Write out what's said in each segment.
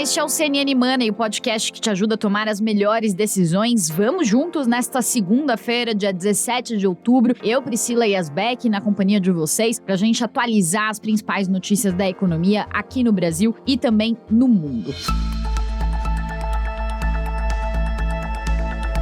este é o CNN Money, o podcast que te ajuda a tomar as melhores decisões. Vamos juntos nesta segunda-feira, dia 17 de outubro. Eu, Priscila Yasbeck, na companhia de vocês, pra gente atualizar as principais notícias da economia aqui no Brasil e também no mundo.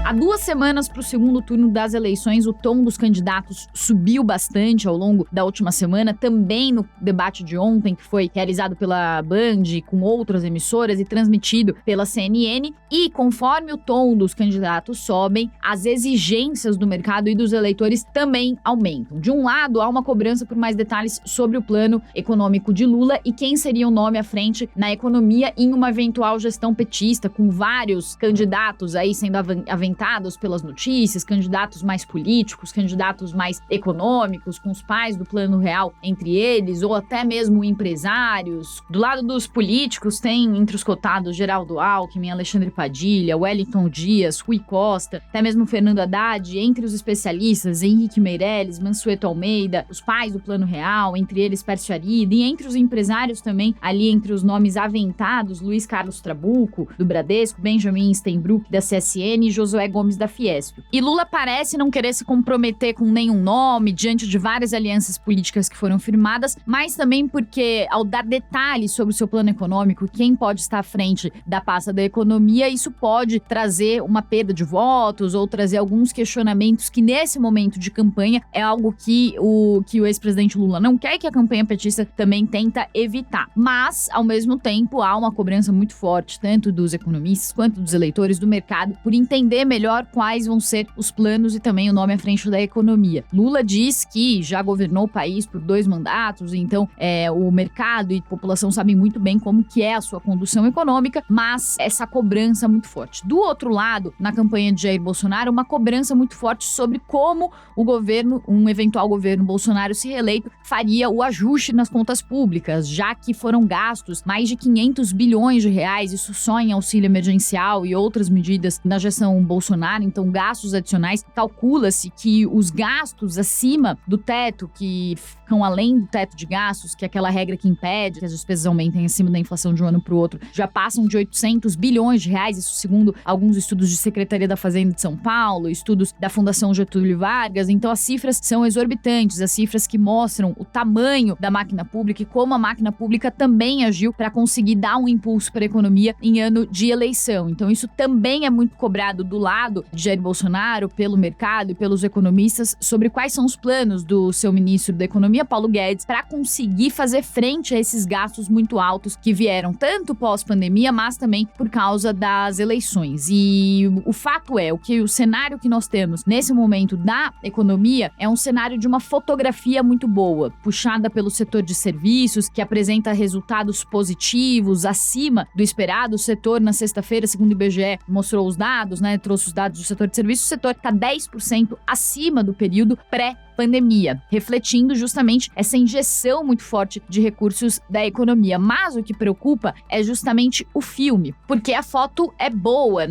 Há 2 semanas para o segundo turno das eleições, o tom dos candidatos subiu bastante ao longo da última semana, também no debate de ontem, que foi realizado pela Band com outras emissoras e transmitido pela CNN. E conforme o tom dos candidatos sobem, as exigências do mercado e dos eleitores também aumentam. De um lado, há uma cobrança por mais detalhes sobre o plano econômico de Lula e quem seria o nome à frente na economia em uma eventual gestão petista, com vários candidatos aí sendo aventados pelas notícias, candidatos mais políticos, candidatos mais econômicos, com os pais do Plano Real entre eles, ou até mesmo empresários. Do lado dos políticos tem entre os cotados Geraldo Alckmin, Alexandre Padilha, Wellington Dias, Rui Costa, até mesmo Fernando Haddad. Entre os especialistas, Henrique Meirelles, Mansueto Almeida, os pais do Plano Real, entre eles Pércio Arida, e entre os empresários também, ali entre os nomes aventados, Luiz Carlos Trabuco, do Bradesco, Benjamin Steinbrück, da CSN e Josué Gomes da Fiesp. E Lula parece não querer se comprometer com nenhum nome diante de várias alianças políticas que foram firmadas, mas também porque, ao dar detalhes sobre o seu plano econômico, quem pode estar à frente da pasta da economia, isso pode trazer uma perda de votos ou trazer alguns questionamentos que, nesse momento de campanha, é algo que o ex-presidente Lula não quer, que a campanha petista também tenta evitar. Mas, ao mesmo tempo, há uma cobrança muito forte, tanto dos economistas quanto dos eleitores do mercado, por entender melhor quais vão ser os planos e também o nome à frente da economia. Lula diz que já governou o país por 2 mandatos, então o mercado e a população sabem muito bem como que é a sua condução econômica, mas essa cobrança muito forte. Do outro lado, na campanha de Jair Bolsonaro, uma cobrança muito forte sobre como o governo, um eventual governo Bolsonaro se reeleito, faria o ajuste nas contas públicas, já que foram gastos mais de 500 bilhões de reais, isso só em auxílio emergencial e outras medidas na gestão Bolsonaro, então gastos adicionais. Calcula-se que os gastos acima do teto, que ficam além do teto de gastos, que é aquela regra que impede que as despesas aumentem acima da inflação de um ano para o outro, já passam de 800 bilhões de reais, isso segundo alguns estudos de Secretaria da Fazenda de São Paulo, estudos da Fundação Getúlio Vargas. Então as cifras são exorbitantes, as cifras que mostram o tamanho da máquina pública e como a máquina pública também agiu para conseguir dar um impulso para a economia em ano de eleição. Então isso também é muito cobrado do lado de Jair Bolsonaro, pelo mercado e pelos economistas, sobre quais são os planos do seu ministro da Economia, Paulo Guedes, para conseguir fazer frente a esses gastos muito altos que vieram tanto pós-pandemia, mas também por causa das eleições. E o fato é, o cenário que nós temos nesse momento da economia é um cenário de uma fotografia muito boa, puxada pelo setor de serviços, que apresenta resultados positivos, acima do esperado. O setor, na sexta-feira, segundo o IBGE, mostrou os dados, trouxe os dados do setor de serviços, o setor está 10% acima do período pré-pandemia, refletindo justamente essa injeção muito forte de recursos da economia. Mas o que preocupa é justamente o filme, porque a foto é boa,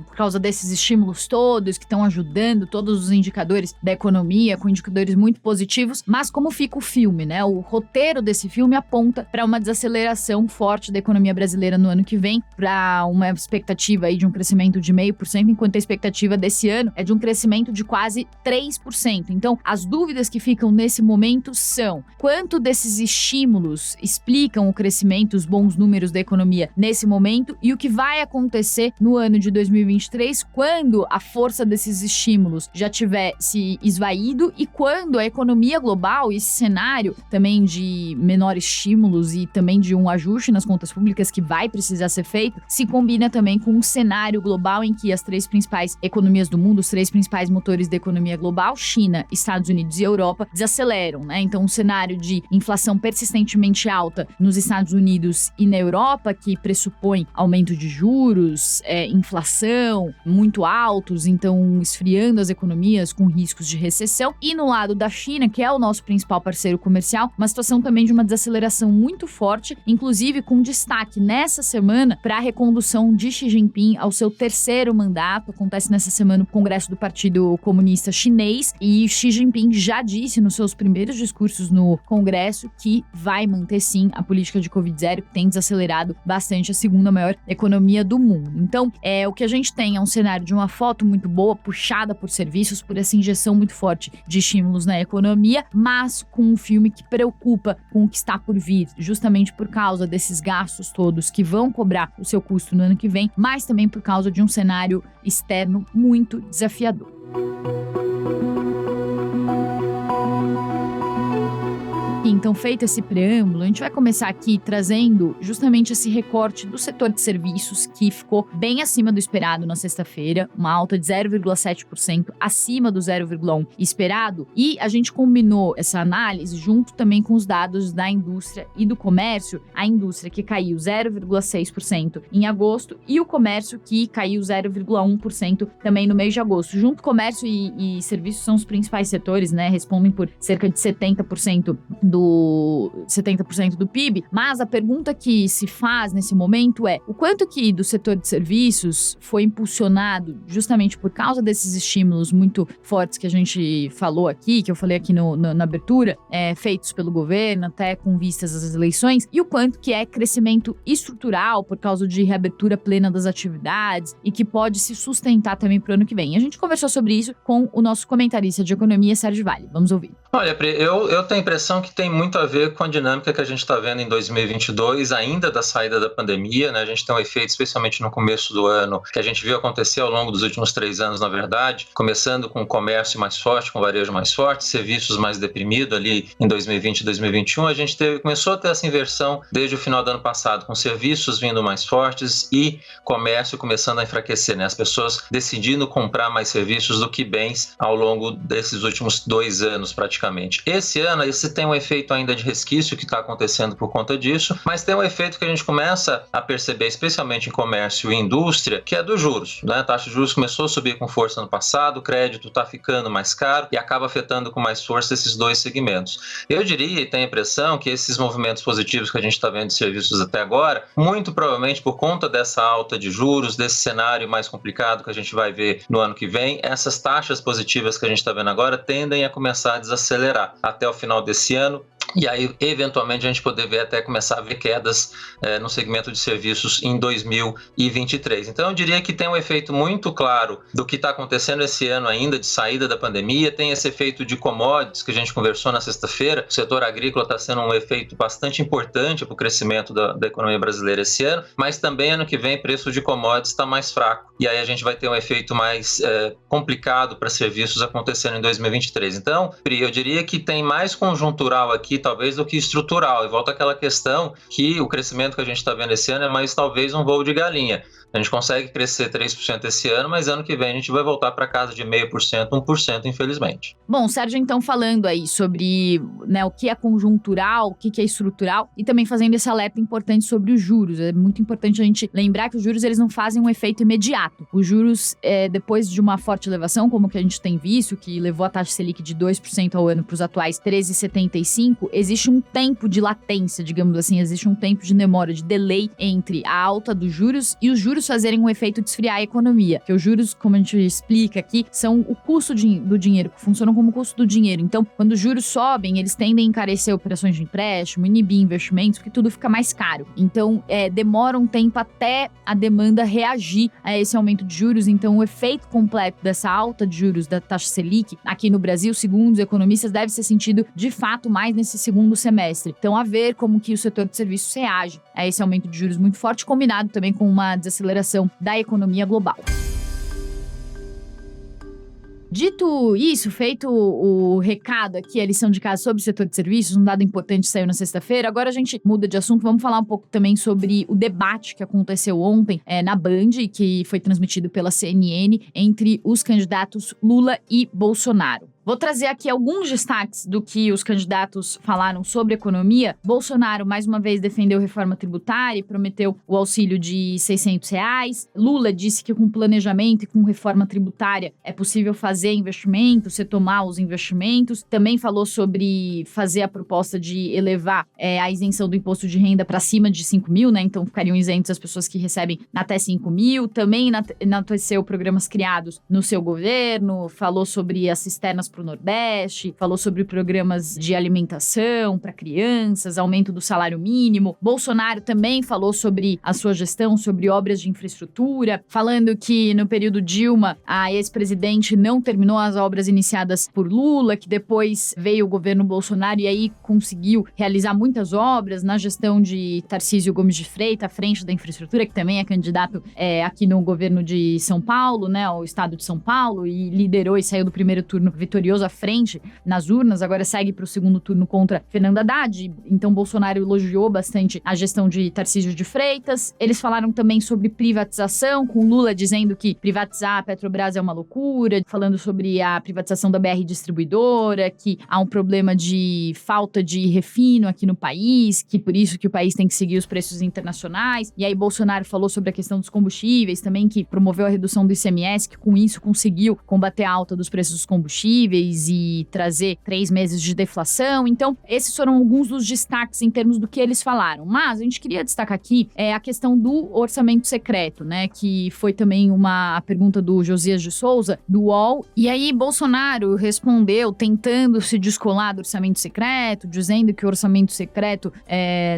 por causa desses estímulos todos que estão ajudando todos os indicadores da economia, com indicadores muito positivos, mas como fica o filme, O roteiro desse filme aponta para uma desaceleração forte da economia brasileira no ano que vem, para uma expectativa aí de um crescimento de 0,5%, enquanto a expectativa desse ano é de um crescimento de quase 3%. Então, as dúvidas que ficam nesse momento são: quanto desses estímulos explicam o crescimento, os bons números da economia nesse momento, e o que vai acontecer no ano de 2023, quando a força desses estímulos já tiver se esvaído e quando a economia global, e esse cenário também de menores estímulos e também de um ajuste nas contas públicas que vai precisar ser feito, se combina também com um cenário global em que as 3 principais economias do mundo, os 3 principais motores da economia global, China, Estados Unidos e Europa, desaceleram, Então, um cenário de inflação persistentemente alta nos Estados Unidos e na Europa, que pressupõe aumento de juros, inflação muito altos, então esfriando as economias com riscos de recessão. E no lado da China, que é o nosso principal parceiro comercial, uma situação também de uma desaceleração muito forte, inclusive com destaque nessa semana para a recondução de Xi Jinping ao seu 3º mandato. Acontece nessa semana o Congresso do Partido Comunista Chinês e Xi Jinping Jinping já disse nos seus primeiros discursos no Congresso que vai manter sim a política de Covid-0, que tem desacelerado bastante a segunda maior economia do mundo. Então, o que a gente tem é um cenário de uma foto muito boa, puxada por serviços, por essa injeção muito forte de estímulos na economia, mas com um filme que preocupa com o que está por vir, justamente por causa desses gastos todos que vão cobrar o seu custo no ano que vem, mas também por causa de um cenário externo muito desafiador. Então, feito esse preâmbulo, a gente vai começar aqui trazendo justamente esse recorte do setor de serviços, que ficou bem acima do esperado na sexta-feira, uma alta de 0,7% acima do 0,1% esperado, e a gente combinou essa análise junto também com os dados da indústria e do comércio, a indústria que caiu 0,6% em agosto e o comércio que caiu 0,1% também no mês de agosto. Junto, comércio e serviços são os principais setores, né? Respondem por cerca de 70% do PIB, mas a pergunta que se faz nesse momento é: o quanto que do setor de serviços foi impulsionado justamente por causa desses estímulos muito fortes que a gente falou aqui, que eu falei aqui na abertura, feitos pelo governo, até com vistas às eleições, e o quanto que é crescimento estrutural por causa de reabertura plena das atividades e que pode se sustentar também para o ano que vem. A gente conversou sobre isso com o nosso comentarista de economia, Sérgio Vale. Vamos ouvir. Olha, Pri, eu tenho a impressão que tem muito a ver com a dinâmica que a gente está vendo em 2022, ainda da saída da pandemia, né? A gente tem um efeito, especialmente no começo do ano, que a gente viu acontecer ao longo dos últimos 3 anos, na verdade, começando com o comércio mais forte, com o varejo mais forte, serviços mais deprimido ali em 2020 e 2021, a gente começou a ter essa inversão desde o final do ano passado, com serviços vindo mais fortes e comércio começando a enfraquecer, né? As pessoas decidindo comprar mais serviços do que bens ao longo desses últimos 2 anos, praticamente. Esse ano, esse tem um efeito ainda de resquício que está acontecendo por conta disso, mas tem um efeito que a gente começa a perceber, especialmente em comércio e indústria, que é dos juros, né? A taxa de juros começou a subir com força no passado, o crédito está ficando mais caro e acaba afetando com mais força esses dois segmentos. Eu diria e tenho a impressão que esses movimentos positivos que a gente está vendo de serviços até agora, muito provavelmente por conta dessa alta de juros, desse cenário mais complicado que a gente vai ver no ano que vem, essas taxas positivas que a gente está vendo agora tendem a começar a desacelerar até o final desse ano. E aí, eventualmente, a gente poder ver até começar a ver quedas no segmento de serviços em 2023. Então, eu diria que tem um efeito muito claro do que está acontecendo esse ano ainda de saída da pandemia, tem esse efeito de commodities que a gente conversou na sexta-feira. O setor agrícola está sendo um efeito bastante importante para o crescimento da economia brasileira esse ano, mas também ano que vem preço de commodities está mais fraco. E aí a gente vai ter um efeito mais complicado para serviços acontecendo em 2023. Então, Pri, eu diria que tem mais conjuntural aqui, talvez, do que estrutural. E volta àquela questão que o crescimento que a gente está vendo esse ano é mais talvez um voo de galinha. A gente consegue crescer 3% esse ano, mas ano que vem a gente vai voltar para casa de 0,5%, 1%, infelizmente. Bom, Sérgio, então falando aí sobre, né, o que é conjuntural, o que é estrutural, e também fazendo esse alerta importante sobre os juros. É muito importante a gente lembrar que os juros eles não fazem um efeito imediato. Os juros, depois de uma forte elevação, como que a gente tem visto, que levou a taxa Selic de 2% ao ano para os atuais 13,75%, existe um tempo de latência, digamos assim, existe um tempo de demora, de delay entre a alta dos juros e os juros fazerem um efeito de esfriar a economia. Porque os juros, como a gente explica aqui, são o custo do dinheiro, que funcionam como custo do dinheiro. Então, quando os juros sobem, eles tendem a encarecer operações de empréstimo, inibir investimentos, porque tudo fica mais caro. Então, demora um tempo até a demanda reagir a esse aumento de juros. Então, o efeito completo dessa alta de juros da taxa Selic, aqui no Brasil, segundo os economistas, deve ser sentido, de fato, mais nesse segundo semestre. Então, a ver como que o setor de serviços reage a esse aumento de juros muito forte, combinado também com uma desaceleração da economia global. Dito isso, feito o recado aqui, a lição de casa sobre o setor de serviços, um dado importante saiu na sexta-feira, agora a gente muda de assunto, vamos falar um pouco também sobre o debate que aconteceu ontem na Band, que foi transmitido pela CNN, entre os candidatos Lula e Bolsonaro. Vou trazer aqui alguns destaques do que os candidatos falaram sobre economia. Bolsonaro, mais uma vez, defendeu reforma tributária e prometeu o auxílio de R$600. Lula disse que com planejamento e com reforma tributária é possível fazer investimentos, retomar os investimentos. Também falou sobre fazer a proposta de elevar a isenção do imposto de renda para cima de 5 mil, né? Então ficariam isentos as pessoas que recebem até 5 mil. Também enalteceu programas criados no seu governo, falou sobre as cisternas para o Nordeste, falou sobre programas de alimentação para crianças, aumento do salário mínimo. Bolsonaro também falou sobre a sua gestão, sobre obras de infraestrutura, falando que no período Dilma, a ex-presidente não terminou as obras iniciadas por Lula, que depois veio o governo Bolsonaro e aí conseguiu realizar muitas obras na gestão de Tarcísio Gomes de Freitas, à frente da infraestrutura, que também é candidato aqui no governo de São Paulo, né, o estado de São Paulo, e liderou e saiu do primeiro turno vitorioso à frente nas urnas, agora segue para o segundo turno contra Fernando Haddad. Então Bolsonaro elogiou bastante a gestão de Tarcísio de Freitas. Eles falaram também sobre privatização, com Lula dizendo que privatizar a Petrobras é uma loucura, falando sobre a privatização da BR Distribuidora, que há um problema de falta de refino aqui no país, que por isso que o país tem que seguir os preços internacionais. E aí Bolsonaro falou sobre a questão dos combustíveis também, que promoveu a redução do ICMS, que com isso conseguiu combater a alta dos preços dos combustíveis e trazer 3 meses de deflação. Então, esses foram alguns dos destaques em termos do que eles falaram. Mas a gente queria destacar aqui a questão do orçamento secreto, né? Que foi também uma pergunta do Josias de Souza, do UOL. E aí Bolsonaro respondeu tentando se descolar do orçamento secreto, dizendo que o orçamento secreto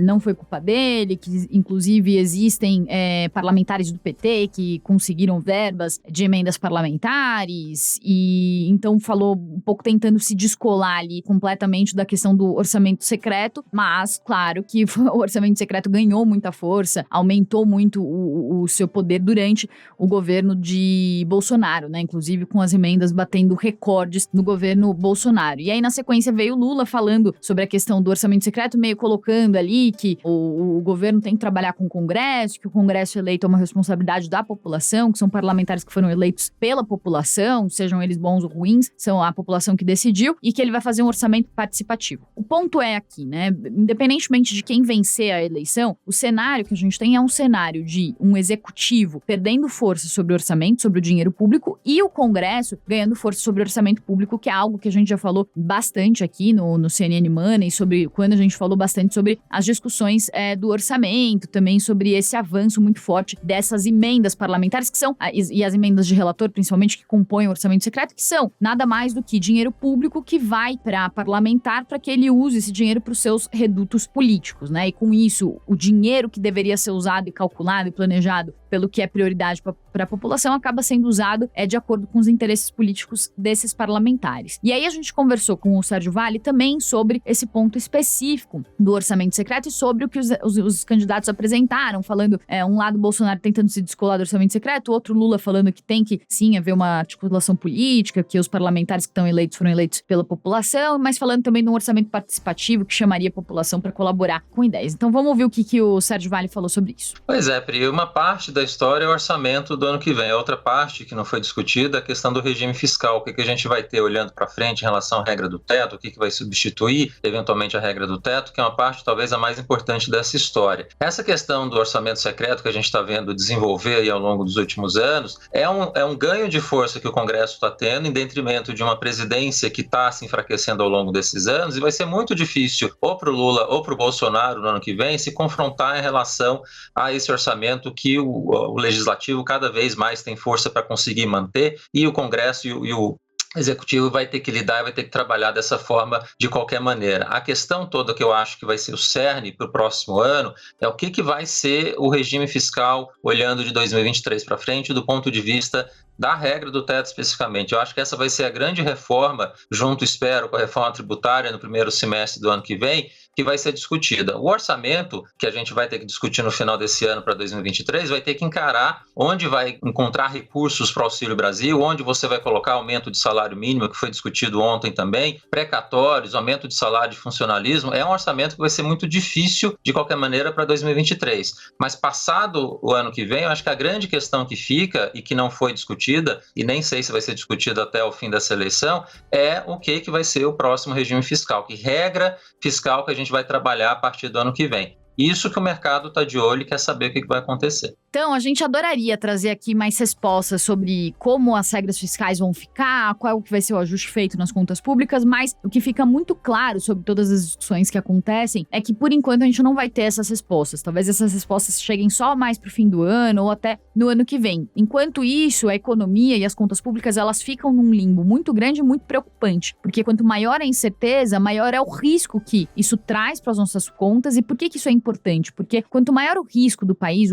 não foi culpa dele, que inclusive existem parlamentares do PT que conseguiram verbas de emendas parlamentares, e então falou um pouco tentando se descolar ali completamente da questão do orçamento secreto, mas claro que o orçamento secreto ganhou muita força, aumentou muito o seu poder durante o governo de Bolsonaro, né? Inclusive com as emendas batendo recordes no governo Bolsonaro. E aí na sequência veio Lula falando sobre a questão do orçamento secreto, meio colocando ali que o governo tem que trabalhar com o Congresso, que o Congresso eleito é uma responsabilidade da população, que são parlamentares que foram eleitos pela população, sejam eles bons ou ruins, são a população que decidiu, e que ele vai fazer um orçamento participativo. O ponto é aqui, né, independentemente de quem vencer a eleição, o cenário que a gente tem é um cenário de um executivo perdendo força sobre o orçamento, sobre o dinheiro público, e o Congresso ganhando força sobre o orçamento público, que é algo que a gente já falou bastante aqui no CNN Money, sobre quando a gente falou bastante sobre as discussões do orçamento, também sobre esse avanço muito forte dessas emendas parlamentares, que são, e as emendas de relator, principalmente, que compõem o orçamento secreto, que são nada mais do que dinheiro público que vai para parlamentar para que ele use esse dinheiro para os seus redutos políticos, né? E com isso, o dinheiro que deveria ser usado e calculado e planejado pelo que é prioridade para a população acaba sendo usado de acordo com os interesses políticos desses parlamentares. E aí a gente conversou com o Sérgio Vale também sobre esse ponto específico do orçamento secreto e sobre o que os candidatos apresentaram, falando um lado Bolsonaro tentando se descolar do orçamento secreto, outro Lula falando que tem que sim haver uma articulação política, que os parlamentares que estão eleitos foram eleitos pela população, mas falando também de um orçamento participativo que chamaria a população para colaborar com ideias. Então vamos ouvir o que o Sérgio Vale falou sobre isso. Pois é, Pri, uma parte da história é o orçamento do ano que vem. A outra parte que não foi discutida é a questão do regime fiscal. O que a gente vai ter olhando para frente em relação à regra do teto, o que vai substituir eventualmente a regra do teto, que é uma parte talvez a mais importante dessa história. Essa questão do orçamento secreto que a gente está vendo desenvolver aí ao longo dos últimos anos é um ganho de força que o Congresso está tendo em detrimento de uma presidência que está se enfraquecendo ao longo desses anos, e vai ser muito difícil ou para o Lula ou para o Bolsonaro no ano que vem se confrontar em relação a esse orçamento que o Legislativo cada vez mais tem força para conseguir manter, e o Congresso e o Executivo vai ter que lidar, vai ter que trabalhar dessa forma de qualquer maneira. A questão toda que eu acho que vai ser o cerne para o próximo ano é o que vai ser o regime fiscal olhando de 2023 para frente do ponto de vista da regra do teto especificamente. Eu acho que essa vai ser a grande reforma, junto, espero, com a reforma tributária no primeiro semestre do ano que vem, que vai ser discutida. O orçamento, que a gente vai ter que discutir no final desse ano para 2023, vai ter que encarar onde vai encontrar recursos para o Auxílio Brasil, onde você vai colocar aumento de salário mínimo, que foi discutido ontem também, precatórios, aumento de salário de funcionalismo. É um orçamento que vai ser muito difícil, de qualquer maneira, para 2023. Mas passado o ano que vem, eu acho que a grande questão que fica, e que não foi discutida, e nem sei se vai ser discutida até o fim dessa eleição, é o que vai ser o próximo regime fiscal, que regra fiscal que a gente vai trabalhar a partir do ano que vem. Isso que o mercado está de olho e quer saber o que vai acontecer. Então, a gente adoraria trazer aqui mais respostas sobre como as regras fiscais vão ficar, qual que vai ser o ajuste feito nas contas públicas, mas o que fica muito claro sobre todas as discussões que acontecem é que, por enquanto, a gente não vai ter essas respostas. Talvez essas respostas cheguem só mais pro fim do ano ou até no ano que vem. Enquanto isso, a economia e as contas públicas, elas ficam num limbo muito grande e muito preocupante, porque quanto maior a incerteza, maior é o risco que isso traz para as nossas contas. E por que isso é importante? Porque quanto maior o risco do país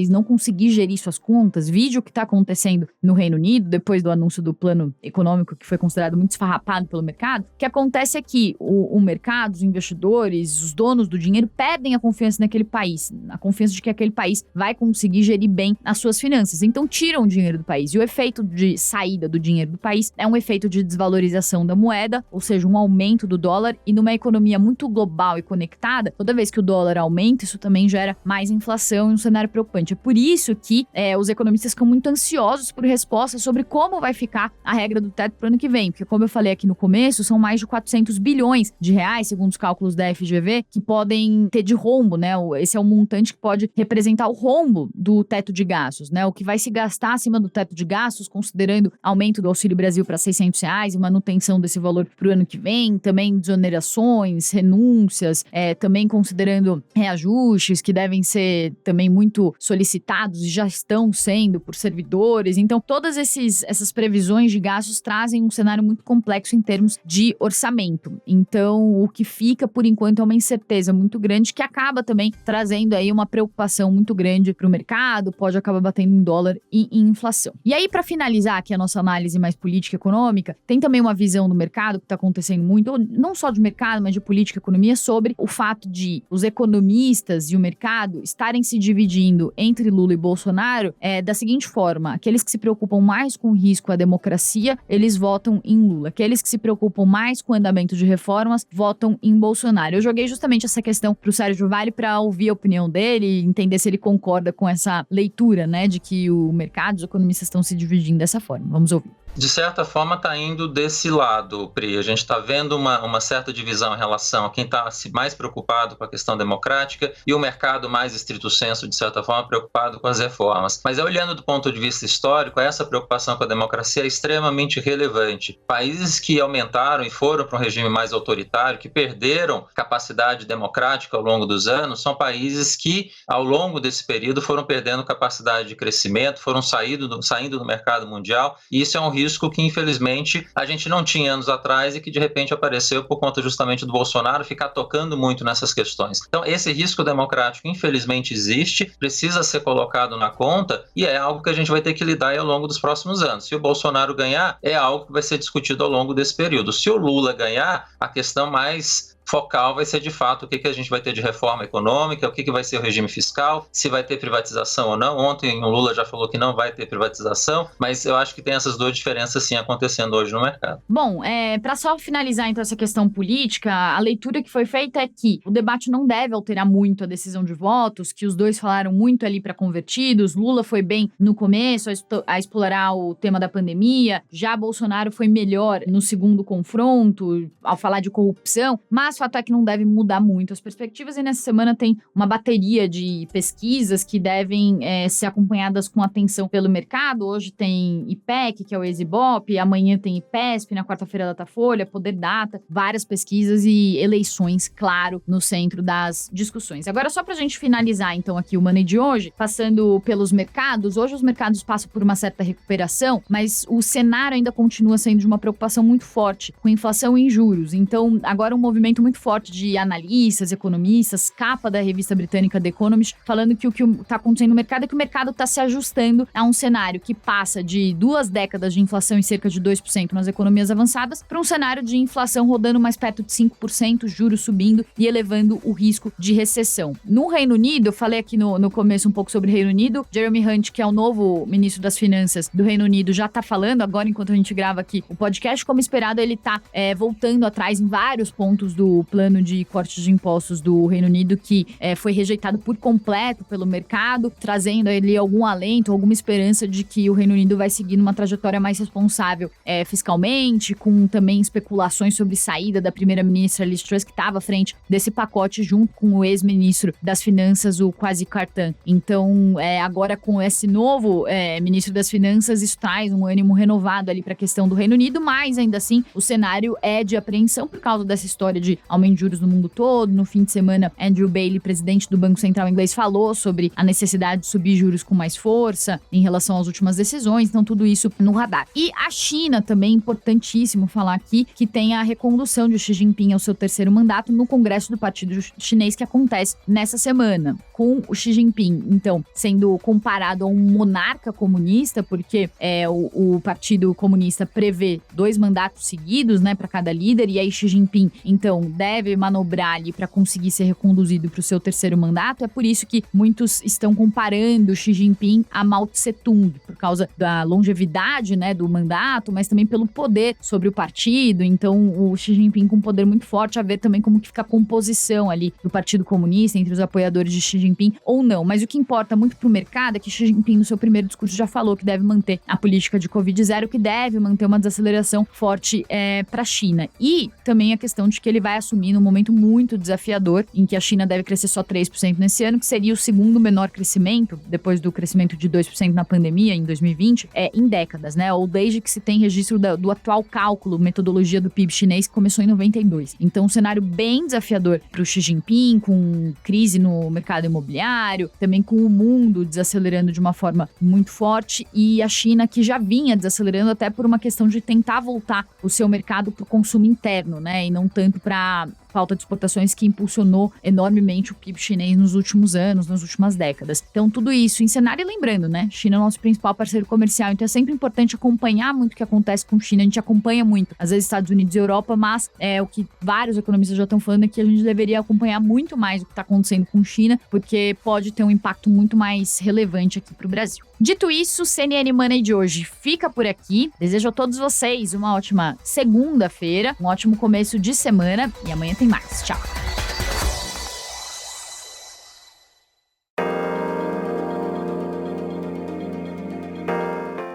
não conseguir gerir suas contas, vide o que está acontecendo no Reino Unido, depois do anúncio do plano econômico que foi considerado muito esfarrapado pelo mercado, o que acontece é que o mercado, os investidores, os donos do dinheiro perdem a confiança naquele país, a confiança de que aquele país vai conseguir gerir bem as suas finanças, então tiram o dinheiro do país. E o efeito de saída do dinheiro do país é um efeito de desvalorização da moeda, ou seja, um aumento do dólar, e numa economia muito global e conectada, toda vez que o dólar aumenta, isso também gera mais inflação e um cenário preocupante. É por isso que os economistas ficam muito ansiosos por respostas sobre como vai ficar a regra do teto para o ano que vem, porque, como eu falei aqui no começo, são mais de 400 bilhões de reais, segundo os cálculos da FGV, que podem ter de rombo, né? Esse é um montante que pode representar o rombo do teto de gastos, né? O que vai se gastar acima do teto de gastos, considerando aumento do Auxílio Brasil para R$600 e manutenção desse valor para o ano que vem, também desonerações, renúncias, também considerando reajustes que devem ser também muito solicitados e já estão sendo por servidores. Então, todas essas previsões de gastos trazem um cenário muito complexo em termos de orçamento. Então, o que fica, por enquanto, é uma incerteza muito grande que acaba também trazendo aí uma preocupação muito grande para o mercado, pode acabar batendo em dólar e em inflação. E aí, para finalizar aqui a nossa análise mais política e econômica, tem também uma visão do mercado que está acontecendo muito, não só de mercado, mas de política e economia, sobre o fato de os economistas e o mercado estarem se dividindo entre Lula e Bolsonaro da seguinte forma: aqueles que se preocupam mais com o risco à democracia, eles votam em Lula. Aqueles que se preocupam mais com o andamento de reformas, votam em Bolsonaro. Eu joguei justamente essa questão pro Sérgio Vale para ouvir a opinião dele e entender se ele concorda com essa leitura, né, de que o mercado, os economistas estão se dividindo dessa forma. Vamos ouvir. De certa forma, está indo desse lado, Pri. A gente está vendo uma certa divisão em relação a quem está mais preocupado com a questão democrática e o mercado mais estrito senso, de certa forma, preocupado com as reformas. Mas olhando do ponto de vista histórico, essa preocupação com a democracia é extremamente relevante. Países que aumentaram e foram para um regime mais autoritário, que perderam capacidade democrática ao longo dos anos, são países que, ao longo desse período, foram perdendo capacidade de crescimento, foram saindo do mercado mundial, e isso é um risco que, infelizmente, a gente não tinha anos atrás e que, de repente, apareceu por conta justamente do Bolsonaro ficar tocando muito nessas questões. Então, esse risco democrático, infelizmente, existe, precisa ser colocado na conta e é algo que a gente vai ter que lidar ao longo dos próximos anos. Se o Bolsonaro ganhar, é algo que vai ser discutido ao longo desse período. Se o Lula ganhar, a questão mais focal vai ser, de fato, o que a gente vai ter de reforma econômica, o que vai ser o regime fiscal, se vai ter privatização ou não. Ontem o Lula já falou que não vai ter privatização, mas eu acho que tem essas duas diferenças sim acontecendo hoje no mercado. Bom, para só finalizar então essa questão política, a leitura que foi feita é que o debate não deve alterar muito a decisão de votos, que os dois falaram muito ali para convertidos. Lula foi bem no começo a explorar o tema da pandemia, já Bolsonaro foi melhor no segundo confronto, ao falar de corrupção, mas o fato é que não deve mudar muito as perspectivas, e nessa semana tem uma bateria de pesquisas que devem ser acompanhadas com atenção pelo mercado. Hoje tem IPEC, que é o Exibop, amanhã tem IPESP, na quarta-feira Datafolha, Poder Data, várias pesquisas e eleições, claro, no centro das discussões. Agora, só pra gente finalizar então aqui o Money de hoje, passando pelos mercados, hoje os mercados passam por uma certa recuperação, mas o cenário ainda continua sendo de uma preocupação muito forte, com inflação e juros. Então, agora um movimento muito forte de analistas, economistas, capa da revista britânica The Economist, falando que o que está acontecendo no mercado é que o mercado está se ajustando a um cenário que passa de 2 décadas de inflação em cerca de 2% nas economias avançadas para um cenário de inflação rodando mais perto de 5%, juros subindo e elevando o risco de recessão. No Reino Unido, eu falei aqui no começo um pouco sobre o Reino Unido, Jeremy Hunt, que é o novo ministro das Finanças do Reino Unido, já está falando agora, enquanto a gente grava aqui o podcast, como esperado, ele está voltando atrás em vários pontos do do plano de corte de impostos do Reino Unido, que foi rejeitado por completo pelo mercado, trazendo ali algum alento, alguma esperança de que o Reino Unido vai seguir numa trajetória mais responsável fiscalmente, com também especulações sobre saída da primeira-ministra Liz Truss, que estava à frente desse pacote junto com o ex-ministro das Finanças, o Kwasi Kwarteng. Então, agora com esse novo ministro das Finanças, isso traz um ânimo renovado ali para a questão do Reino Unido, mas ainda assim o cenário é de apreensão por causa dessa história de aumento de juros no mundo todo. No fim de semana, Andrew Bailey, presidente do Banco Central inglês, falou sobre a necessidade de subir juros com mais força em relação às últimas decisões, então tudo isso no radar. E a China também, importantíssimo falar aqui, que tem a recondução de Xi Jinping ao seu terceiro mandato no Congresso do Partido Chinês, que acontece nessa semana, com o Xi Jinping, então, sendo comparado a um monarca comunista, porque o Partido Comunista prevê 2 mandatos seguidos, né, para cada líder, e aí Xi Jinping, então, deve manobrar ali para conseguir ser reconduzido para o seu terceiro mandato. É por isso que muitos estão comparando Xi Jinping a Mao Tse-tung, por causa da longevidade, né, do mandato, mas também pelo poder sobre o partido. Então, o Xi Jinping com um poder muito forte, a ver também como que fica a composição ali do Partido Comunista entre os apoiadores de Xi Jinping ou não. Mas o que importa muito para o mercado é que Xi Jinping, no seu primeiro discurso, já falou que deve manter a política de Covid-0, que deve manter uma desaceleração forte para a China. E também a questão de que ele vai assumir num momento muito desafiador, em que a China deve crescer só 3% nesse ano, que seria o segundo menor crescimento, depois do crescimento de 2% na pandemia, em 2020, em décadas, né? Ou desde que se tem registro do atual cálculo, metodologia do PIB chinês, que começou em 92. Então, um cenário bem desafiador para o Xi Jinping, com crise no mercado imobiliário, também com o mundo desacelerando de uma forma muito forte, e a China que já vinha desacelerando até por uma questão de tentar voltar o seu mercado para o consumo interno, né? E não tanto para falta de exportações, que impulsionou enormemente o PIB chinês nos últimos anos, nas últimas décadas. Então, tudo isso em cenário, e lembrando, né? China é o nosso principal parceiro comercial, então é sempre importante acompanhar muito o que acontece com China. A gente acompanha muito, às vezes, Estados Unidos e Europa, mas o que vários economistas já estão falando é que a gente deveria acompanhar muito mais o que está acontecendo com China, porque pode ter um impacto muito mais relevante aqui para o Brasil. Dito isso, CNN Money de hoje fica por aqui. Desejo a todos vocês uma ótima segunda-feira, um ótimo começo de semana, e amanhã tem mais. Tchau!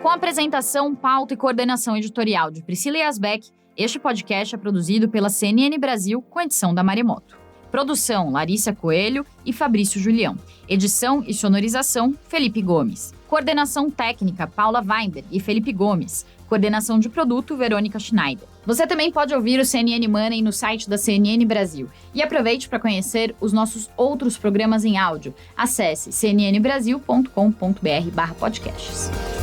Com apresentação, pauta e coordenação editorial de Priscila Yasbeck, este podcast é produzido pela CNN Brasil com edição da Maremoto. Produção, Larissa Coelho e Fabrício Julião. Edição e sonorização, Felipe Gomes. Coordenação técnica, Paula Weinder e Felipe Gomes. Coordenação de produto, Verônica Schneider. Você também pode ouvir o CNN Money no site da CNN Brasil. E aproveite para conhecer os nossos outros programas em áudio. Acesse cnnbrasil.com.br/podcasts.